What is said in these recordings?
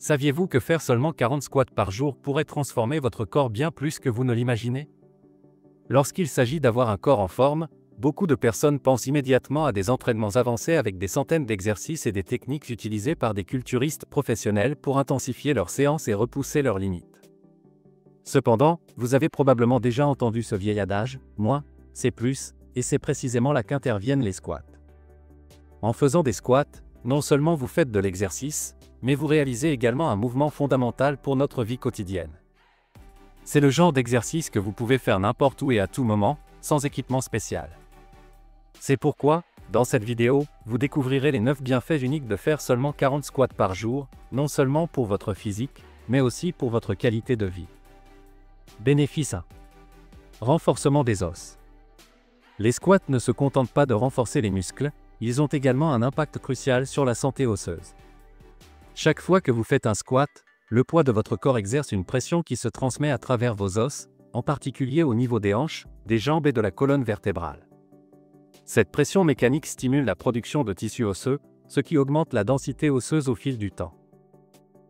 Saviez-vous que faire seulement 40 squats par jour pourrait transformer votre corps bien plus que vous ne l'imaginez? Lorsqu'il s'agit d'avoir un corps en forme, beaucoup de personnes pensent immédiatement à des entraînements avancés avec des centaines d'exercices et des techniques utilisées par des culturistes professionnels pour intensifier leurs séances et repousser leurs limites. Cependant, vous avez probablement déjà entendu ce vieil adage, moins, c'est plus, et c'est précisément là qu'interviennent les squats. En faisant des squats, non seulement vous faites de l'exercice, mais vous réalisez également un mouvement fondamental pour notre vie quotidienne. C'est le genre d'exercice que vous pouvez faire n'importe où et à tout moment, sans équipement spécial. C'est pourquoi, dans cette vidéo, vous découvrirez les 9 bienfaits uniques de faire seulement 40 squats par jour, non seulement pour votre physique, mais aussi pour votre qualité de vie. Bénéfice 1. Renforcement des os. Les squats ne se contentent pas de renforcer les muscles, ils ont également un impact crucial sur la santé osseuse. Chaque fois que vous faites un squat, le poids de votre corps exerce une pression qui se transmet à travers vos os, en particulier au niveau des hanches, des jambes et de la colonne vertébrale. Cette pression mécanique stimule la production de tissus osseux, ce qui augmente la densité osseuse au fil du temps.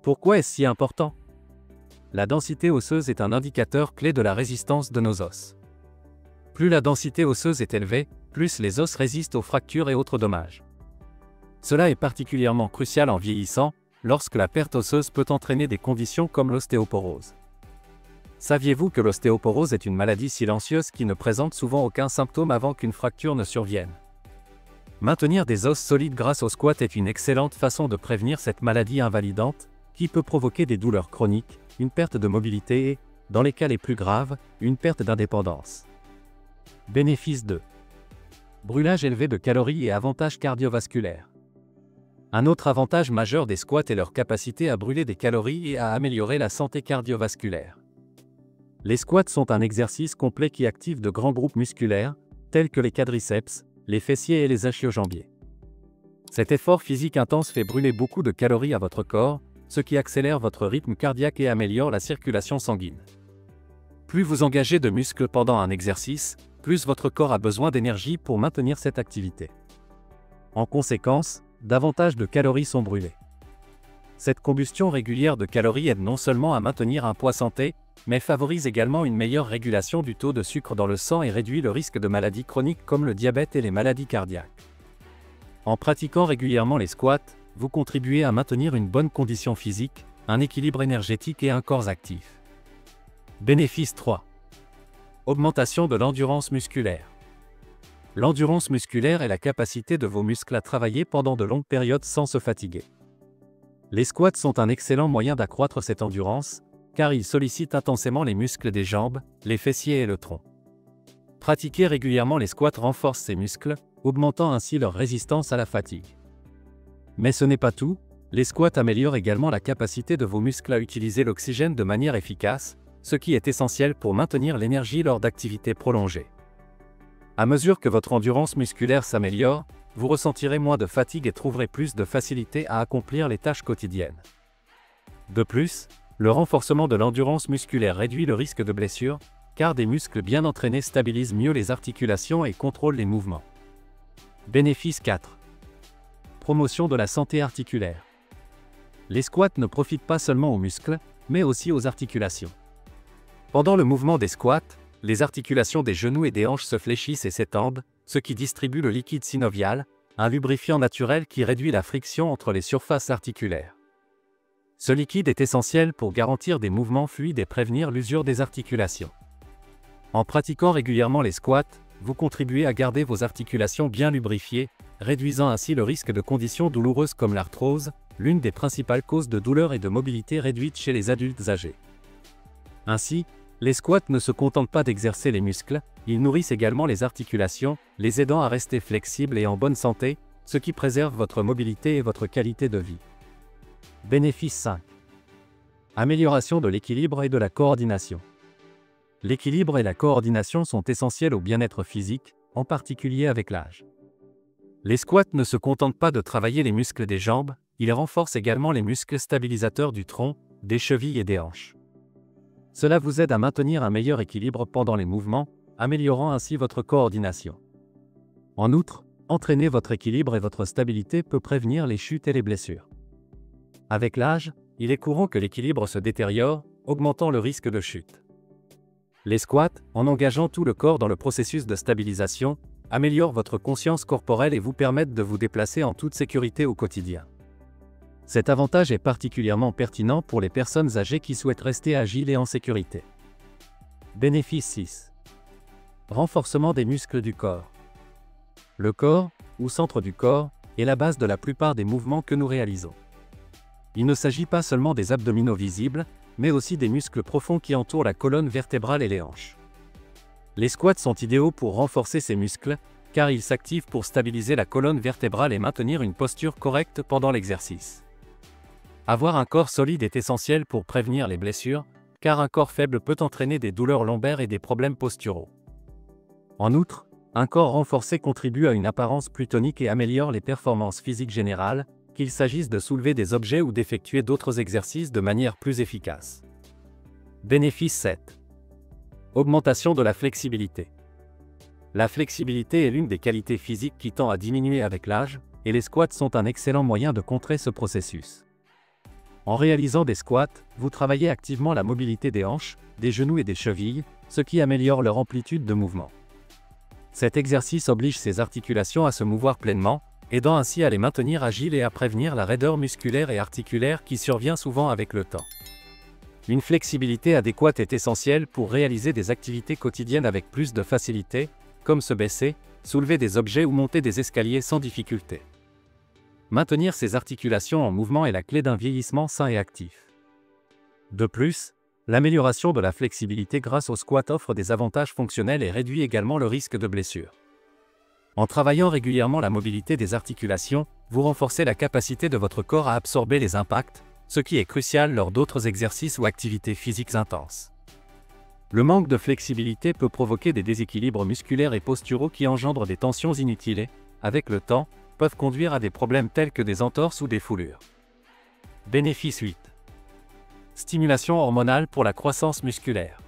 Pourquoi est-ce si important? La densité osseuse est un indicateur clé de la résistance de nos os. Plus la densité osseuse est élevée, plus les os résistent aux fractures et autres dommages. Cela est particulièrement crucial en vieillissant, lorsque la perte osseuse peut entraîner des conditions comme l'ostéoporose. Saviez-vous que l'ostéoporose est une maladie silencieuse qui ne présente souvent aucun symptôme avant qu'une fracture ne survienne? Maintenir des os solides grâce au squat est une excellente façon de prévenir cette maladie invalidante, qui peut provoquer des douleurs chroniques, une perte de mobilité et, dans les cas les plus graves, une perte d'indépendance. Bénéfice 2. Brûlage élevé de calories et avantages cardiovasculaires. Un autre avantage majeur des squats est leur capacité à brûler des calories et à améliorer la santé cardiovasculaire. Les squats sont un exercice complet qui active de grands groupes musculaires, tels que les quadriceps, les fessiers et les ischio-jambiers. Cet effort physique intense fait brûler beaucoup de calories à votre corps, ce qui accélère votre rythme cardiaque et améliore la circulation sanguine. Plus vous engagez de muscles pendant un exercice, plus votre corps a besoin d'énergie pour maintenir cette activité. En conséquence, davantage de calories sont brûlées. Cette combustion régulière de calories aide non seulement à maintenir un poids santé, mais favorise également une meilleure régulation du taux de sucre dans le sang et réduit le risque de maladies chroniques comme le diabète et les maladies cardiaques. En pratiquant régulièrement les squats, vous contribuez à maintenir une bonne condition physique, un équilibre énergétique et un corps actif. Bénéfice 3. Augmentation de l'endurance musculaire. L'endurance musculaire est la capacité de vos muscles à travailler pendant de longues périodes sans se fatiguer. Les squats sont un excellent moyen d'accroître cette endurance, car ils sollicitent intensément les muscles des jambes, les fessiers et le tronc. Pratiquer régulièrement les squats renforce ces muscles, augmentant ainsi leur résistance à la fatigue. Mais ce n'est pas tout, les squats améliorent également la capacité de vos muscles à utiliser l'oxygène de manière efficace, ce qui est essentiel pour maintenir l'énergie lors d'activités prolongées. À mesure que votre endurance musculaire s'améliore, vous ressentirez moins de fatigue et trouverez plus de facilité à accomplir les tâches quotidiennes. De plus, le renforcement de l'endurance musculaire réduit le risque de blessure, car des muscles bien entraînés stabilisent mieux les articulations et contrôlent les mouvements. Bénéfice 4. Promotion de la santé articulaire. Les squats ne profitent pas seulement aux muscles, mais aussi aux articulations. Pendant le mouvement des squats, les articulations des genoux et des hanches se fléchissent et s'étendent, ce qui distribue le liquide synovial, un lubrifiant naturel qui réduit la friction entre les surfaces articulaires. Ce liquide est essentiel pour garantir des mouvements fluides et prévenir l'usure des articulations. En pratiquant régulièrement les squats, vous contribuez à garder vos articulations bien lubrifiées, réduisant ainsi le risque de conditions douloureuses comme l'arthrose, l'une des principales causes de douleur et de mobilité réduite chez les adultes âgés. Ainsi, les squats ne se contentent pas d'exercer les muscles, ils nourrissent également les articulations, les aidant à rester flexibles et en bonne santé, ce qui préserve votre mobilité et votre qualité de vie. Bénéfice 5. Amélioration de l'équilibre et de la coordination. L'équilibre et la coordination sont essentiels au bien-être physique, en particulier avec l'âge. Les squats ne se contentent pas de travailler les muscles des jambes, ils renforcent également les muscles stabilisateurs du tronc, des chevilles et des hanches. Cela vous aide à maintenir un meilleur équilibre pendant les mouvements, améliorant ainsi votre coordination. En outre, entraîner votre équilibre et votre stabilité peut prévenir les chutes et les blessures. Avec l'âge, il est courant que l'équilibre se détériore, augmentant le risque de chute. Les squats, en engageant tout le corps dans le processus de stabilisation, améliorent votre conscience corporelle et vous permettent de vous déplacer en toute sécurité au quotidien. Cet avantage est particulièrement pertinent pour les personnes âgées qui souhaitent rester agiles et en sécurité. Bénéfice 6. Renforcement des muscles du corps. Le corps, ou centre du corps, est la base de la plupart des mouvements que nous réalisons. Il ne s'agit pas seulement des abdominaux visibles, mais aussi des muscles profonds qui entourent la colonne vertébrale et les hanches. Les squats sont idéaux pour renforcer ces muscles, car ils s'activent pour stabiliser la colonne vertébrale et maintenir une posture correcte pendant l'exercice. Avoir un corps solide est essentiel pour prévenir les blessures, car un corps faible peut entraîner des douleurs lombaires et des problèmes posturaux. En outre, un corps renforcé contribue à une apparence plus tonique et améliore les performances physiques générales, qu'il s'agisse de soulever des objets ou d'effectuer d'autres exercices de manière plus efficace. Bénéfice 7. Augmentation de la flexibilité. La flexibilité est l'une des qualités physiques qui tend à diminuer avec l'âge, et les squats sont un excellent moyen de contrer ce processus. En réalisant des squats, vous travaillez activement la mobilité des hanches, des genoux et des chevilles, ce qui améliore leur amplitude de mouvement. Cet exercice oblige ces articulations à se mouvoir pleinement, aidant ainsi à les maintenir agiles et à prévenir la raideur musculaire et articulaire qui survient souvent avec le temps. Une flexibilité adéquate est essentielle pour réaliser des activités quotidiennes avec plus de facilité, comme se baisser, soulever des objets ou monter des escaliers sans difficulté. Maintenir ces articulations en mouvement est la clé d'un vieillissement sain et actif. De plus, l'amélioration de la flexibilité grâce au squat offre des avantages fonctionnels et réduit également le risque de blessure. En travaillant régulièrement la mobilité des articulations, vous renforcez la capacité de votre corps à absorber les impacts, ce qui est crucial lors d'autres exercices ou activités physiques intenses. Le manque de flexibilité peut provoquer des déséquilibres musculaires et posturaux qui engendrent des tensions inutiles et, avec le temps, peuvent conduire à des problèmes tels que des entorses ou des foulures. Bénéfice 8. Stimulation hormonale pour la croissance musculaire.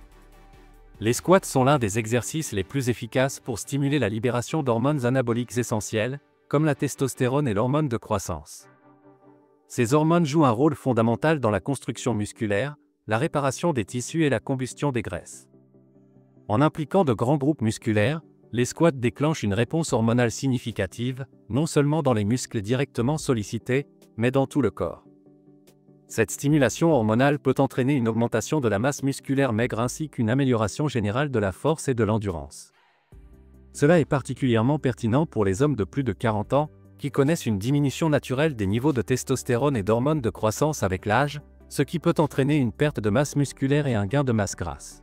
Les squats sont l'un des exercices les plus efficaces pour stimuler la libération d'hormones anaboliques essentielles, comme la testostérone et l'hormone de croissance. Ces hormones jouent un rôle fondamental dans la construction musculaire, la réparation des tissus et la combustion des graisses. En impliquant de grands groupes musculaires, les squats déclenchent une réponse hormonale significative, non seulement dans les muscles directement sollicités, mais dans tout le corps. Cette stimulation hormonale peut entraîner une augmentation de la masse musculaire maigre ainsi qu'une amélioration générale de la force et de l'endurance. Cela est particulièrement pertinent pour les hommes de plus de 40 ans, qui connaissent une diminution naturelle des niveaux de testostérone et d'hormones de croissance avec l'âge, ce qui peut entraîner une perte de masse musculaire et un gain de masse grasse.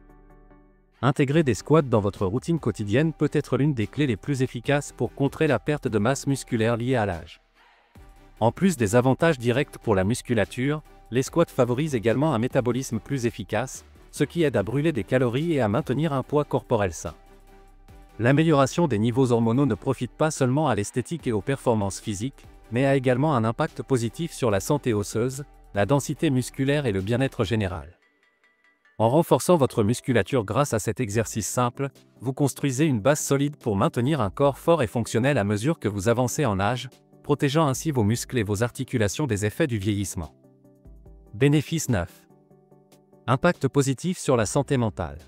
Intégrer des squats dans votre routine quotidienne peut être l'une des clés les plus efficaces pour contrer la perte de masse musculaire liée à l'âge. En plus des avantages directs pour la musculature, les squats favorisent également un métabolisme plus efficace, ce qui aide à brûler des calories et à maintenir un poids corporel sain. L'amélioration des niveaux hormonaux ne profite pas seulement à l'esthétique et aux performances physiques, mais a également un impact positif sur la santé osseuse, la densité musculaire et le bien-être général. En renforçant votre musculature grâce à cet exercice simple, vous construisez une base solide pour maintenir un corps fort et fonctionnel à mesure que vous avancez en âge, protégeant ainsi vos muscles et vos articulations des effets du vieillissement. Bénéfice 9. Impact positif sur la santé mentale.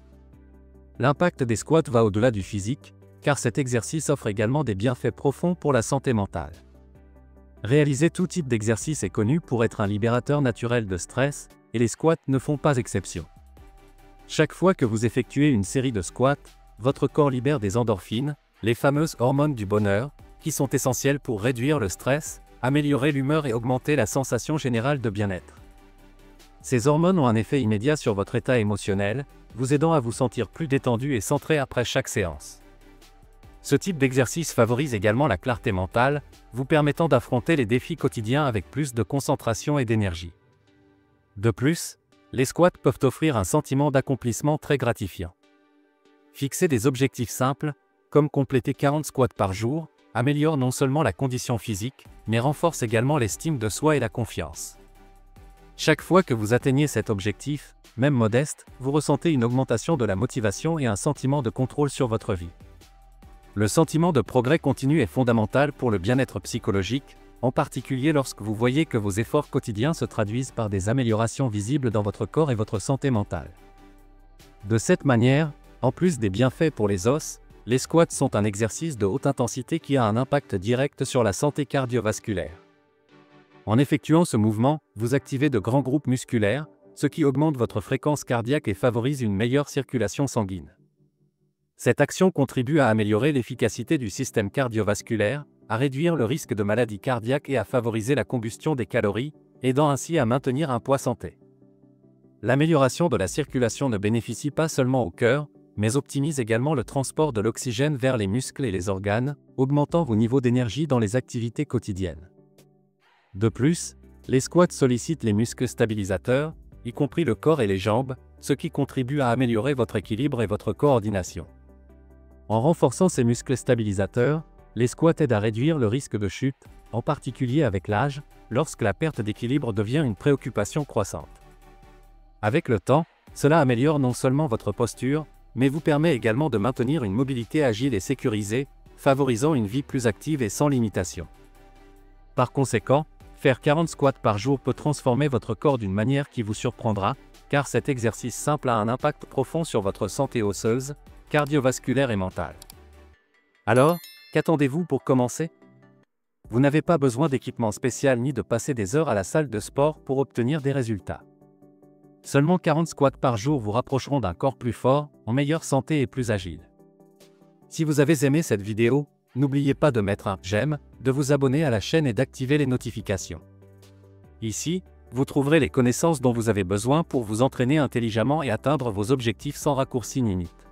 L'impact des squats va au-delà du physique, car cet exercice offre également des bienfaits profonds pour la santé mentale. Réaliser tout type d'exercice est connu pour être un libérateur naturel de stress, et les squats ne font pas exception. Chaque fois que vous effectuez une série de squats, votre corps libère des endorphines, les fameuses hormones du bonheur, qui sont essentielles pour réduire le stress, améliorer l'humeur et augmenter la sensation générale de bien-être. Ces hormones ont un effet immédiat sur votre état émotionnel, vous aidant à vous sentir plus détendu et centré après chaque séance. Ce type d'exercice favorise également la clarté mentale, vous permettant d'affronter les défis quotidiens avec plus de concentration et d'énergie. De plus, les squats peuvent offrir un sentiment d'accomplissement très gratifiant. Fixer des objectifs simples, comme compléter 40 squats par jour, améliore non seulement la condition physique, mais renforce également l'estime de soi et la confiance. Chaque fois que vous atteignez cet objectif, même modeste, vous ressentez une augmentation de la motivation et un sentiment de contrôle sur votre vie. Le sentiment de progrès continu est fondamental pour le bien-être psychologique, en particulier lorsque vous voyez que vos efforts quotidiens se traduisent par des améliorations visibles dans votre corps et votre santé mentale. De cette manière, en plus des bienfaits pour les os, les squats sont un exercice de haute intensité qui a un impact direct sur la santé cardiovasculaire. En effectuant ce mouvement, vous activez de grands groupes musculaires, ce qui augmente votre fréquence cardiaque et favorise une meilleure circulation sanguine. Cette action contribue à améliorer l'efficacité du système cardiovasculaire, à réduire le risque de maladies cardiaques et à favoriser la combustion des calories, aidant ainsi à maintenir un poids santé. L'amélioration de la circulation ne bénéficie pas seulement au cœur, mais optimise également le transport de l'oxygène vers les muscles et les organes, augmentant vos niveaux d'énergie dans les activités quotidiennes. De plus, les squats sollicitent les muscles stabilisateurs, y compris le corps et les jambes, ce qui contribue à améliorer votre équilibre et votre coordination. En renforçant ces muscles stabilisateurs, les squats aident à réduire le risque de chute, en particulier avec l'âge, lorsque la perte d'équilibre devient une préoccupation croissante. Avec le temps, cela améliore non seulement votre posture, mais vous permet également de maintenir une mobilité agile et sécurisée, favorisant une vie plus active et sans limitation. Par conséquent, faire 40 squats par jour peut transformer votre corps d'une manière qui vous surprendra, car cet exercice simple a un impact profond sur votre santé osseuse, cardiovasculaire et mentale. Alors, qu'attendez-vous pour commencer? Vous n'avez pas besoin d'équipement spécial ni de passer des heures à la salle de sport pour obtenir des résultats. Seulement 40 squats par jour vous rapprocheront d'un corps plus fort, en meilleure santé et plus agile. Si vous avez aimé cette vidéo, n'oubliez pas de mettre un j'aime, de vous abonner à la chaîne et d'activer les notifications. Ici, vous trouverez les connaissances dont vous avez besoin pour vous entraîner intelligemment et atteindre vos objectifs sans raccourcis ni limites.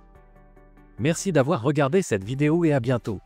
Merci d'avoir regardé cette vidéo et à bientôt.